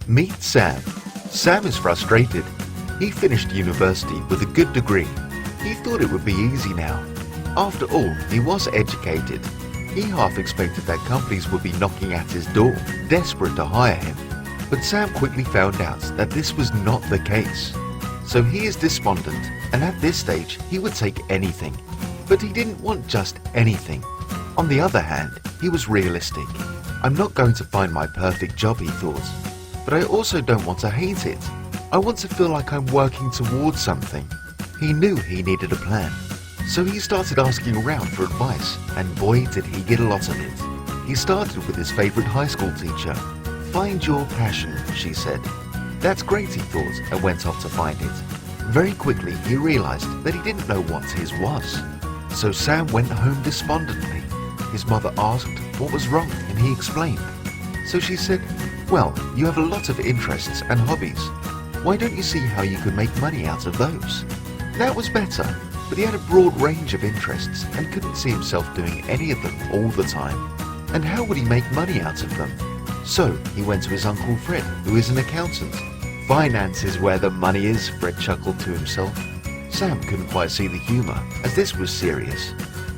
Meet Sam. Sam is frustrated. He finished university with a good degree. He thought it would be easy now. After all, he was educated. He half expected that companies would be knocking at his door, desperate to hire him. But Sam quickly found out that this was not the case. So he is despondent, and at this stage he would take anything. But he didn't want just anything. On the other hand, he was realistic. I'm not going to find my perfect job, he thought. But I also don't want to hate it. I want to feel like I'm working towards something. He knew he needed a plan. So he started asking around for advice, and boy did he get a lot of it. He started with his favorite high school teacher. Find your passion, she said. That's great, he thought, and went off to find it. Very quickly he realized that he didn't know what his was. So Sam went home despondently. His mother asked what was wrong, and he explained. So she said, well, you have a lot of interests and hobbies. Why don't you see how you could make money out of those? That was better, but he had a broad range of interests and couldn't see himself doing any of them all the time. And how would he make money out of them? So he went to his Uncle Fred, who is an accountant. Finance is where the money is, Fred chuckled to himself. Sam couldn't quite see the humor, as this was serious.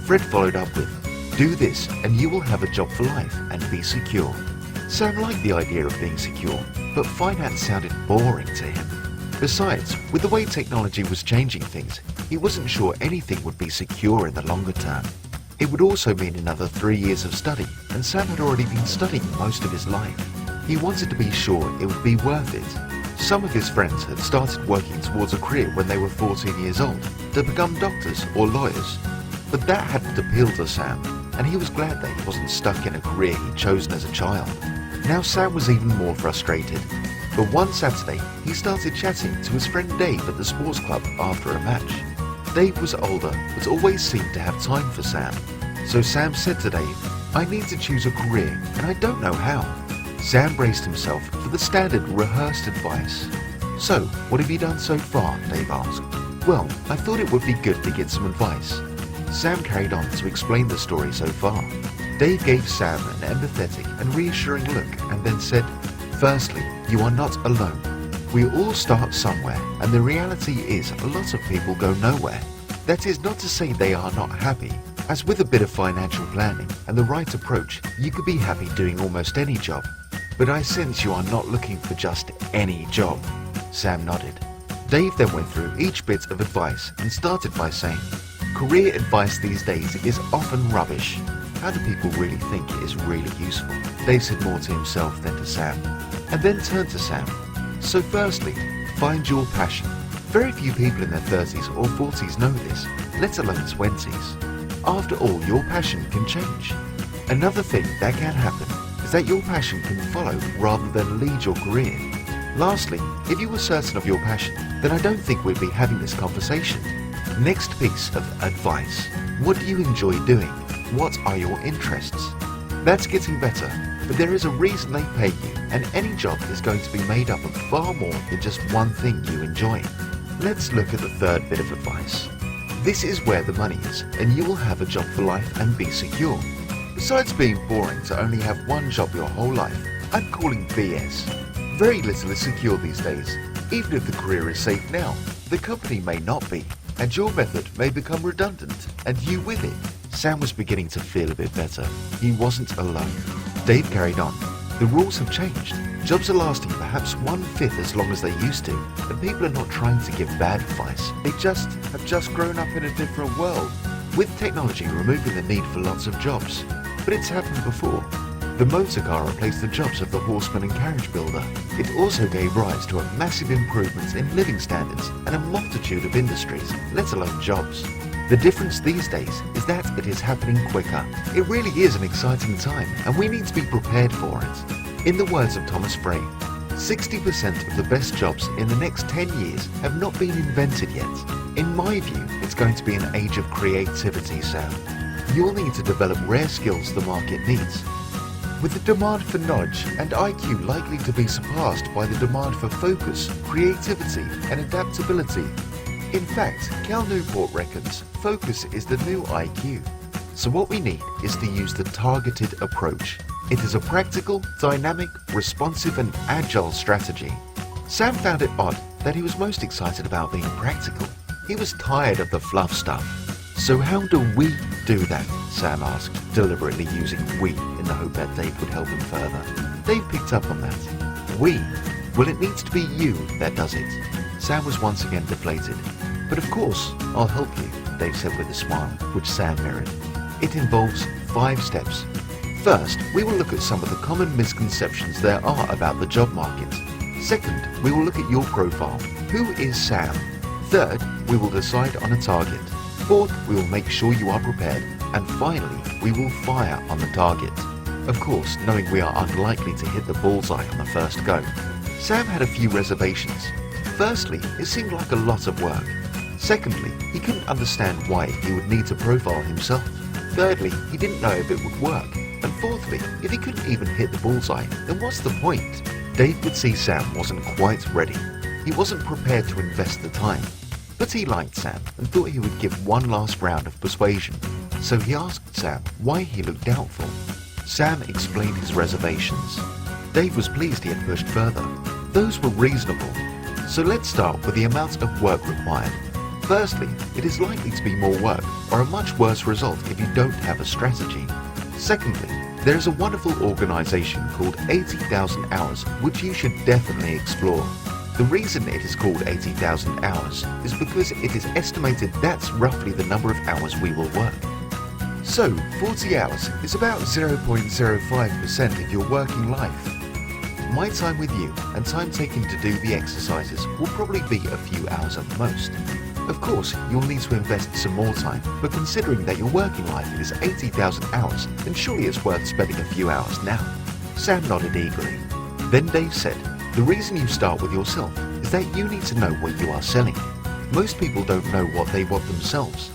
Fred followed up with, do this and you will have a job for life and be secure. Sam liked the idea of being secure, but finance sounded boring to him. Besides, with the way technology was changing things, he wasn't sure anything would be secure in the longer term. It would also mean another 3 years of study, and Sam had already been studying most of his life. He wanted to be sure it would be worth it. Some of his friends had started working towards a career when they were 14 years old, to become doctors or lawyers. But that hadn't appealed to Sam, and he was glad that he wasn't stuck in a career he'd chosen as a child. Now Sam was even more frustrated. But one Saturday, he started chatting to his friend Dave at the sports club after a match. Dave was older, but always seemed to have time for Sam. So Sam said to Dave, I need to choose a career, and I don't know how. Sam braced himself for the standard rehearsed advice. So, what have you done so far? Dave asked. Well, I thought it would be good to get some advice. Sam carried on to explain the story so far. Dave gave Sam an empathetic and reassuring look and then said, firstly, you are not alone. We all start somewhere, and the reality is a lot of people go nowhere. That is not to say they are not happy, as with a bit of financial planning and the right approach, you could be happy doing almost any job. But I sense you are not looking for just any job. Sam nodded. Dave then went through each bit of advice and started by saying, career advice these days is often rubbish. How do people really think it is really useful? Dave said more to himself than to Sam, and then turned to Sam. So firstly, find your passion. Very few people in their 30s or 40s know this, let alone 20s. After all, your passion can change. Another thing that can happen is that your passion can follow rather than lead your career. Lastly, if you were certain of your passion, then I don't think we'd be having this conversation. Next piece of advice. What do you enjoy doing? What are your interests? That's getting better, but there is a reason they pay you, and any job is going to be made up of far more than just one thing you enjoy. Let's look at the third bit of advice. This is where the money is, and you will have a job for life and be secure. Besides being boring to only have one job your whole life, I'm calling BS. Very little is secure these days. Even if the career is safe now, the company may not be, and your method may become redundant, and you with it. Sam was beginning to feel a bit better. He wasn't alone. Dave carried on. The rules have changed. Jobs are lasting perhaps 1/5 as long as they used to, and people are not trying to give bad advice. They have just grown up in a different world, with technology removing the need for lots of jobs. But it's happened before. The motor car replaced the jobs of the horseman and carriage builder. It also gave rise to a massive improvement in living standards and a multitude of industries, let alone jobs. The difference these days is that it is happening quicker. It really is an exciting time, and we need to be prepared for it. In the words of Thomas Frey, 60% of the best jobs in the next 10 years have not been invented yet. In my view, it's going to be an age of creativity, Sam. You'll need to develop rare skills the market needs. With the demand for knowledge and IQ likely to be surpassed by the demand for focus, creativity, and adaptability. In fact, Cal Newport reckons focus is the new IQ. So what we need is to use the targeted approach. It is a practical, dynamic, responsive and agile strategy. Sam found it odd that he was most excited about being practical. He was tired of the fluff stuff. So how do we do that? Sam asked, deliberately using we in the hope that Dave would help him further. Dave picked up on that. We? Well, it needs to be you that does it. Sam was once again deflated. But of course, I'll help you, Dave said with a smile, which Sam mirrored. It involves 5 steps. First, we will look at some of the common misconceptions there are about the job market. Second, we will look at your profile. Who is Sam? Third, we will decide on a target. Fourth, we will make sure you are prepared. And finally, we will fire on the target. Of course, knowing we are unlikely to hit the bullseye on the first go. Sam had a few reservations. Firstly, it seemed like a lot of work. Secondly, he couldn't understand why he would need to profile himself. Thirdly, he didn't know if it would work. And fourthly, if he couldn't even hit the bullseye, then what's the point? Dave could see Sam wasn't quite ready. He wasn't prepared to invest the time. But he liked Sam and thought he would give one last round of persuasion. So he asked Sam why he looked doubtful. Sam explained his reservations. Dave was pleased he had pushed further. Those were reasonable. So let's start with the amount of work required. Firstly, it is likely to be more work or a much worse result if you don't have a strategy. Secondly, there is a wonderful organization called 80,000 Hours which you should definitely explore. The reason it is called 80,000 hours is because it is estimated that's roughly the number of hours we will work. So, 40 hours is about 0.05% of your working life. My time with you and time taken to do the exercises will probably be a few hours at most. Of course, you'll need to invest some more time, but considering that your working life is 80,000 hours, then surely it's worth spending a few hours now. Sam nodded eagerly. Then Dave said, the reason you start with yourself is that you need to know what you are selling. Most people don't know what they want themselves.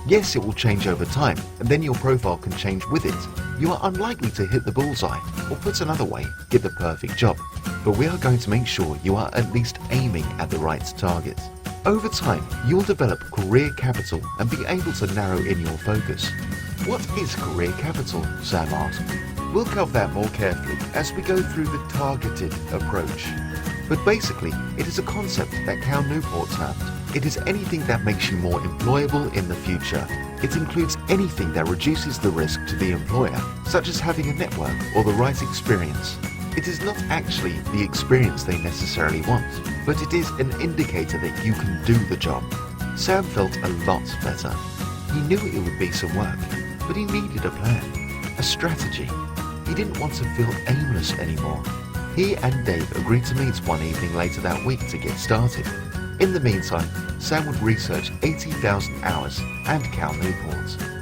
Yes, it will change over time, and then your profile can change with it. You are unlikely to hit the bullseye, or put another way, get the perfect job. But we are going to make sure you are at least aiming at the right target. Over time, you'll develop career capital and be able to narrow in your focus. What is career capital? Sam asked. We'll cover that more carefully as we go through the targeted approach. But basically, it is a concept that Cal Newport termed. It is anything that makes you more employable in the future. It includes anything that reduces the risk to the employer, such as having a network or the right experience. It is not actually the experience they necessarily want, but it is an indicator that you can do the job. Sam felt a lot better. He knew it would be some work, but he needed a plan, a strategy. He didn't want to feel aimless anymore. He and Dave agreed to meet one evening later that week to get started. In the meantime, Sam would research 80,000 Hours and Cal Newport.